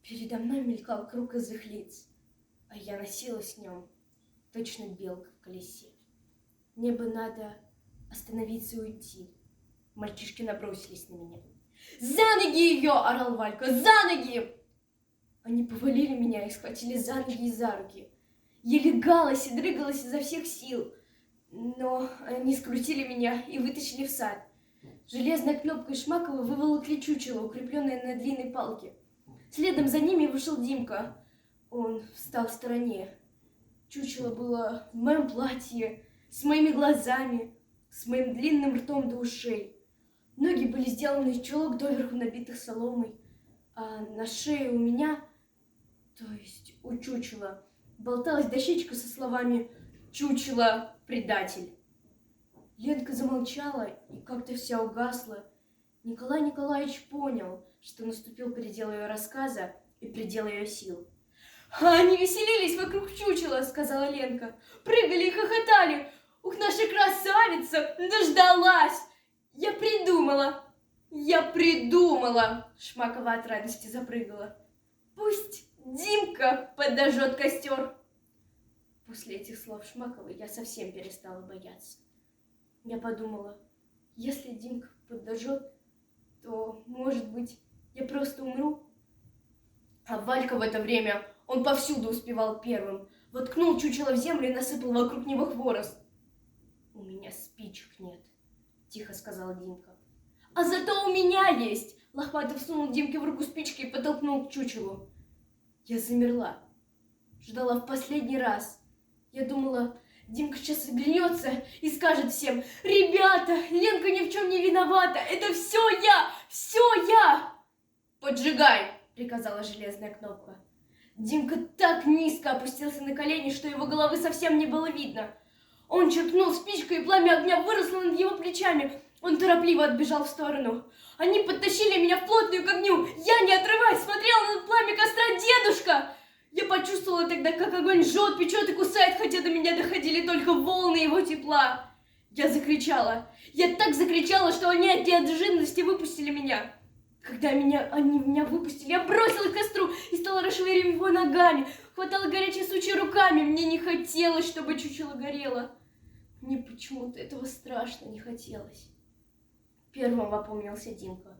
Передо мной мелькал круг из их лиц, а я носилась с нем, точно белка в колесе. Мне бы надо остановиться и уйти. Мальчишки набросились на меня. «За ноги ее!» — орал Валька. «За ноги!» Они повалили меня и схватили за ноги и за руки. Я легалась и дрыгалась изо всех сил, но они скрутили меня и вытащили в сад. Железной кнопкой Шмакова выволокли чучело, укрепленное на длинной палке. Следом за ними вышел Димка. Он встал в стороне. Чучело было в моем платье, с моими глазами, с моим длинным ртом до ушей. Ноги были сделаны из чулок доверху набитых соломой, а на шее у меня, то есть у чучела, болталась дощечка со словами «Чучело, предатель». Ленка замолчала и как-то вся угасла. Николай Николаевич понял, что наступил предел ее рассказа и предел ее сил. «Они веселились вокруг чучела», — сказала Ленка. «Прыгали и хохотали. Ух, наша красавица дождалась! Я придумала!» Шмакова от радости запрыгала. «Пусть Димка подожжет костер». После этих слов Шмаковой я совсем перестала бояться. Я подумала, если Димка подожжет, то, может быть, я просто умру. А Валька в это время, он повсюду успевал первым, воткнул чучело в землю и насыпал вокруг него хворост. «У меня спичек нет», — тихо сказала Димка. «А зато у меня есть!» Лохматов сунул Димке в руку спички и подтолкнул к чучелу. Я замерла, ждала в последний раз. Я думала, Димка сейчас оглянется и скажет всем: «Ребята, Ленка ни в чем не виновата, это все я!» «Поджигай!» — приказала железная кнопка. Димка так низко опустился на колени, что его головы совсем не было видно. Он черкнул спичкой, и пламя огня выросло над его плечами. Он торопливо отбежал в сторону. Они подтащили меня вплотную к огню. Я, не отрываясь, смотрела на пламя костра дедушка. Я почувствовала тогда, как огонь жжет, печет и кусает, хотя до меня доходили только волны его тепла. Я закричала. Я так закричала, что они от неожиданности выпустили меня. Когда они меня выпустили, я бросилась к костру и стала расшвыривать его ногами, хватала горячие сучья руками. Мне не хотелось, чтобы чучело горело. Мне почему-то этого страшно не хотелось. Первым опомнился Димка.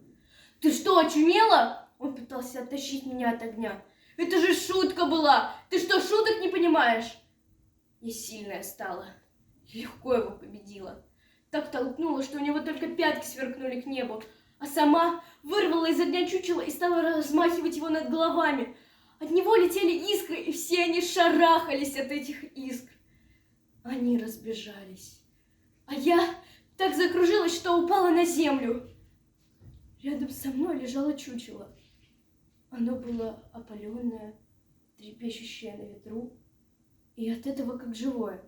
«Ты что, очумела?» Он пытался оттащить меня от огня. «Это же шутка была! Ты что, шуток не понимаешь?» Я сильная стала. Легко его победила. Так толкнула, что у него только пятки сверкнули к небу. А сама вырвала из огня чучело и стала размахивать его над головами. От него летели искры, и все они шарахались от этих искр. Они разбежались. А я так закружилась, что упала на землю. Рядом со мной лежало чучело. Оно было опаленное, трепещущее на ветру, и от этого как живое.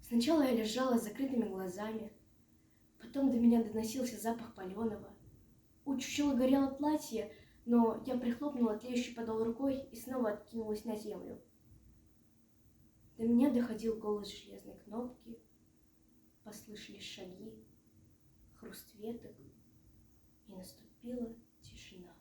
Сначала я лежала с закрытыми глазами, потом до меня доносился запах паленого. У чучела горело платье, но я прихлопнула тлеющий подол рукой и снова откинулась на землю. До меня доходил голос железной кнопки, послышались шаги, хруст веток, и наступила тишина.